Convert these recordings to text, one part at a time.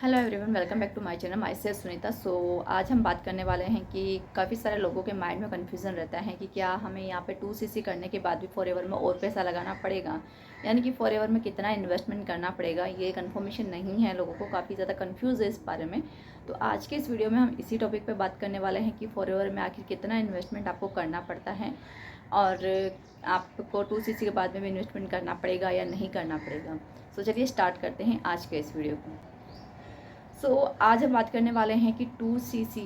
Hello everyone, welcome back to my channel. Myself Sunita. आज हम बात करने वाले हैं कि काफ़ी सारे लोगों के माइंड में कन्फ्यूज़न रहता है कि क्या हमें यहाँ पे 2cc करने के बाद भी फॉरएवर में और पैसा लगाना पड़ेगा, यानी कि फॉरएवर में कितना इन्वेस्टमेंट करना पड़ेगा। ये कन्फर्मेशन नहीं है, लोगों को काफ़ी ज़्यादा कन्फ्यूज़ है इस बारे में। तो आज के इस वीडियो में हम इसी टॉपिक पर बात करने वाले हैं कि फॉरएवर में आखिर कितना इन्वेस्टमेंट आपको करना पड़ता है और आपको 2cc के बाद में भी इन्वेस्टमेंट करना पड़ेगा या नहीं करना पड़ेगा। चलिए स्टार्ट करते हैं आज के इस वीडियो को। आज हम बात करने वाले हैं कि 2cc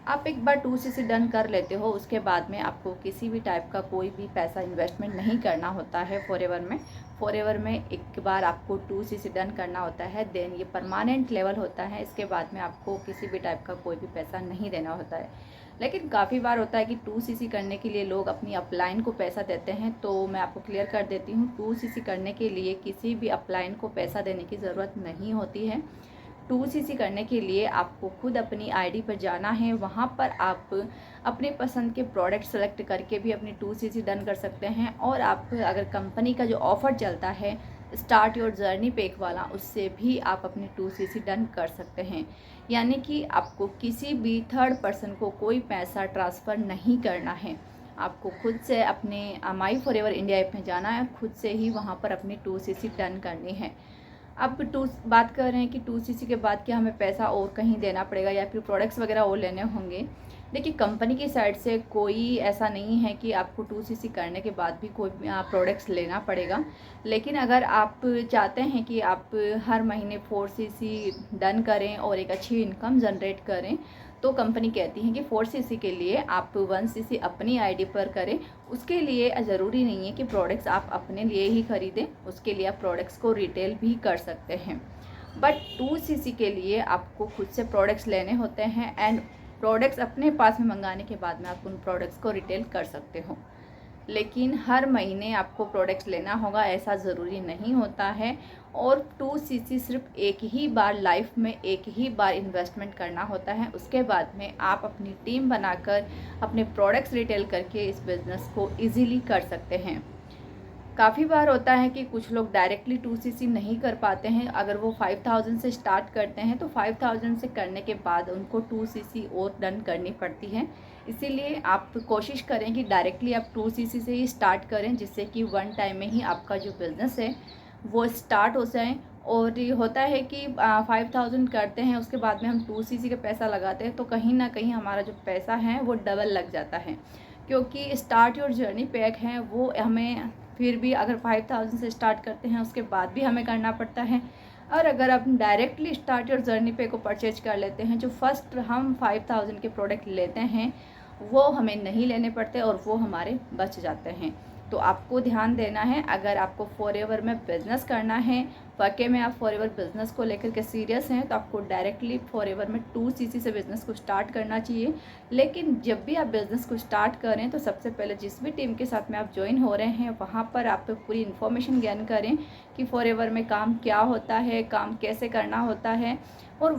आप एक बार 2cc डन कर लेते हो, उसके बाद में आपको किसी भी टाइप का कोई भी पैसा इन्वेस्टमेंट नहीं करना होता है फॉरएवर में एक बार आपको 2cc डन करना होता है, देन ये परमानेंट लेवल होता है। इसके बाद में आपको किसी भी टाइप का कोई भी पैसा नहीं देना होता है। लेकिन काफ़ी बार होता है कि 2cc करने के लिए लोग अपनी अपलाइन को पैसा देते हैं। तो मैं आपको क्लियर कर देती हूँ, 2cc करने के लिए किसी भी अपलाइन को पैसा देने की ज़रूरत नहीं होती है। 2cc करने के लिए आपको खुद अपनी आईडी पर जाना है, वहाँ पर आप अपने पसंद के प्रोडक्ट सेलेक्ट करके भी अपनी 2cc डन कर सकते हैं। और आप अगर कंपनी का जो ऑफ़र चलता है स्टार्ट योर जर्नी पैक वाला, उससे भी आप अपनी 2cc डन कर सकते हैं। यानी कि आपको किसी भी थर्ड पर्सन को कोई पैसा ट्रांसफ़र नहीं करना है। आपको खुद से अपने माई फॉरएवर इंडिया ऐप में जाना है, खुद से ही वहाँ पर अपनी 2cc डन करनी है। अब बात कर रहे हैं कि 2cc के बाद क्या हमें पैसा और कहीं देना पड़ेगा या फिर प्रोडक्ट्स वगैरह और लेने होंगे। देखिए, कंपनी की साइड से कोई ऐसा नहीं है कि आपको 2cc करने के बाद भी कोई प्रोडक्ट्स लेना पड़ेगा। लेकिन अगर आप चाहते हैं कि आप हर महीने 4cc डन करें और एक अच्छी इनकम जनरेट करें, तो कंपनी कहती है कि 4cc के लिए आप 1cc अपनी आईडी पर करें। उसके लिए ज़रूरी नहीं है कि प्रोडक्ट्स आप अपने लिए ही ख़रीदें, उसके लिए आप प्रोडक्ट्स को रिटेल भी कर सकते हैं। बट 2cc के लिए आपको खुद से प्रोडक्ट्स लेने होते हैं एंड प्रोडक्ट्स अपने पास में मंगाने के बाद में आप उन प्रोडक्ट्स को रिटेल कर सकते हो। लेकिन हर महीने आपको प्रोडक्ट्स लेना होगा ऐसा ज़रूरी नहीं होता है। और 2cc सिर्फ एक ही बार लाइफ में एक ही बार इन्वेस्टमेंट करना होता है। उसके बाद में आप अपनी टीम बनाकर अपने प्रोडक्ट्स रिटेल करके इस बिज़नेस को इजीली कर सकते हैं। काफ़ी बार होता है कि कुछ लोग डायरेक्टली 2cc नहीं कर पाते हैं। अगर वो 5000 से स्टार्ट करते हैं तो 5000 से करने के बाद उनको 2cc और डन करनी पड़ती है। इसीलिए आप कोशिश करें कि डायरेक्टली आप 2cc से ही स्टार्ट करें, जिससे कि वन टाइम में ही आपका जो बिज़नेस है वो स्टार्ट हो जाए। और ये होता है कि 5000 करते हैं, उसके बाद में हम 2cc का पैसा लगाते हैं तो कहीं ना कहीं हमारा जो पैसा है वो डबल लग जाता है, क्योंकि स्टार्ट योर जर्नी पैक है वो हमें फिर भी अगर 5000 से स्टार्ट करते हैं उसके बाद भी हमें करना पड़ता है। और अगर आप डायरेक्टली स्टार्ट योर जर्नी पे को परचेज कर लेते हैं, जो फर्स्ट हम 5000 के प्रोडक्ट लेते हैं वो हमें नहीं लेने पड़ते और वो हमारे बच जाते हैं। तो आपको ध्यान देना है, अगर आपको फॉरएवर में बिज़नेस करना है, वाकई में आप फॉरएवर बिज़नेस को लेकर के सीरियस हैं, तो आपको डायरेक्टली फॉरएवर में 2cc से बिज़नेस को स्टार्ट करना चाहिए। लेकिन जब भी आप बिज़नेस को स्टार्ट करें तो सबसे पहले जिस भी टीम के साथ में आप ज्वाइन हो रहे हैं वहाँ पर आप पूरी इन्फॉर्मेशन ज्ञान करें कि फॉरएवर में काम क्या होता है, काम कैसे करना होता है, और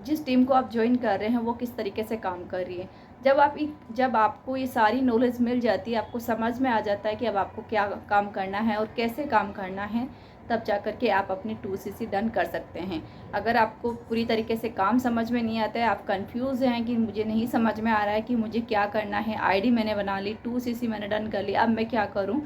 जिस टीम को आप ज्वाइन कर रहे हैं वो किस तरीके से काम कर रही है। जब आपको ये सारी नॉलेज मिल जाती है, आपको समझ में आ जाता है कि अब आपको क्या काम करना है और कैसे काम करना है, तब जा कर के आप अपनी 2cc डन कर सकते हैं। अगर आपको पूरी तरीके से काम समझ में नहीं आता है, आप कंफ्यूज हैं कि मुझे नहीं समझ में आ रहा है कि मुझे क्या करना है, आईडी मैंने बना ली, 2cc मैंने डन कर ली, अब मैं क्या करूं,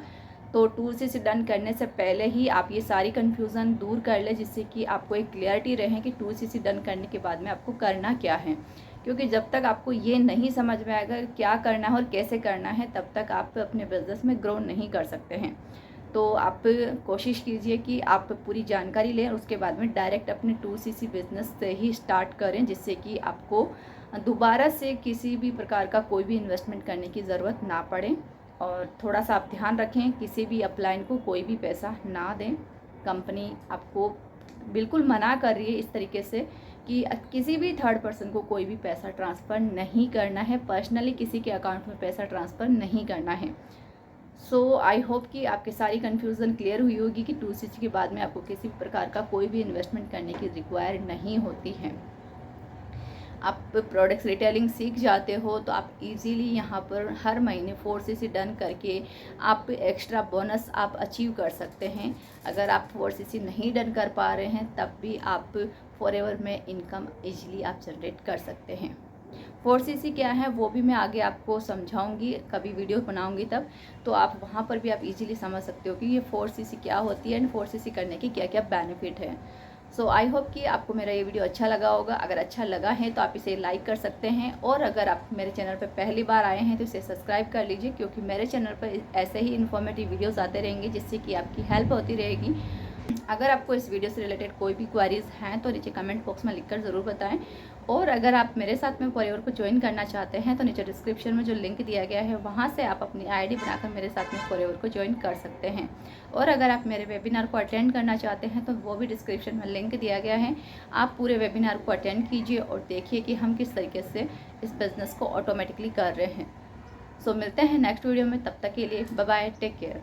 तो 2cc डन करने से पहले ही आप ये सारी कन्फ्यूज़न दूर कर लें, जिससे कि आपको एक क्लियरिटी रहे कि 2cc डन करने के बाद में आपको करना क्या है। क्योंकि जब तक आपको ये नहीं समझ में आएगा क्या करना है और कैसे करना है, तब तक आप अपने बिज़नेस में ग्रो नहीं कर सकते हैं। तो आप कोशिश कीजिए कि आप पूरी जानकारी लें, उसके बाद में डायरेक्ट अपने 2cc बिज़नेस से ही स्टार्ट करें, जिससे कि आपको दोबारा से किसी भी प्रकार का कोई भी इन्वेस्टमेंट करने की ज़रूरत ना पड़े। और थोड़ा सा आप ध्यान रखें, किसी भी अपलाइन को कोई भी पैसा ना दें। कंपनी आपको बिल्कुल मना कर रही है इस तरीके से कि किसी भी थर्ड पर्सन को कोई भी पैसा ट्रांसफ़र नहीं करना है, पर्सनली किसी के अकाउंट में पैसा ट्रांसफ़र नहीं करना है। आई होप कि आपकी सारी कन्फ्यूज़न क्लियर हुई होगी कि 2cc के बाद में आपको किसी भी प्रकार का कोई भी इन्वेस्टमेंट करने की रिक्वायर नहीं होती है। आप प्रोडक्ट्स रिटेलिंग सीख जाते हो तो आप इजीली यहाँ पर हर महीने 4cc डन करके आप एक्स्ट्रा बोनस आप अचीव कर सकते हैं। अगर आप 4cc नहीं डन कर पा रहे हैं तब भी आप फॉरएवर में इनकम इजीली आप जनरेट कर सकते हैं। 4cc क्या है वो भी मैं आगे आपको समझाऊंगी, कभी वीडियो बनाऊंगी तब, तो आप वहाँ पर भी आप इजीली समझ सकते हो कि ये 4cc क्या होती है एंड 4cc करने की क्या क्या बेनिफिट है। सो आई होप कि आपको मेरा ये वीडियो अच्छा लगा होगा। अगर अच्छा लगा है तो आप इसे लाइक कर सकते हैं, और अगर आप मेरे चैनल पर पहली बार आए हैं तो इसे सब्सक्राइब कर लीजिए, क्योंकि मेरे चैनल पर ऐसे ही इन्फॉर्मेटिव वीडियोस आते रहेंगे जिससे कि आपकी हेल्प होती रहेगी। अगर आपको इस वीडियो से रिलेटेड कोई भी क्वारीज हैं तो नीचे कमेंट बॉक्स में लिखकर ज़रूर बताएं, और अगर आप मेरे साथ में फॉरएवर को ज्वाइन करना चाहते हैं तो नीचे डिस्क्रिप्शन में जो लिंक दिया गया है वहां से आप अपनी आईडी बनाकर मेरे साथ में फॉरएवर को ज्वाइन कर सकते हैं। और अगर आप मेरे वेबिनार को अटेंड करना चाहते हैं तो वो भी डिस्क्रिप्शन में लिंक दिया गया है। आप पूरे वेबिनार को अटेंड कीजिए और देखिए कि हम किस तरीके से इस बिज़नेस को ऑटोमेटिकली कर रहे हैं। सो मिलते हैं नेक्स्ट वीडियो में, तब तक के लिए बाय बाय, टेक केयर।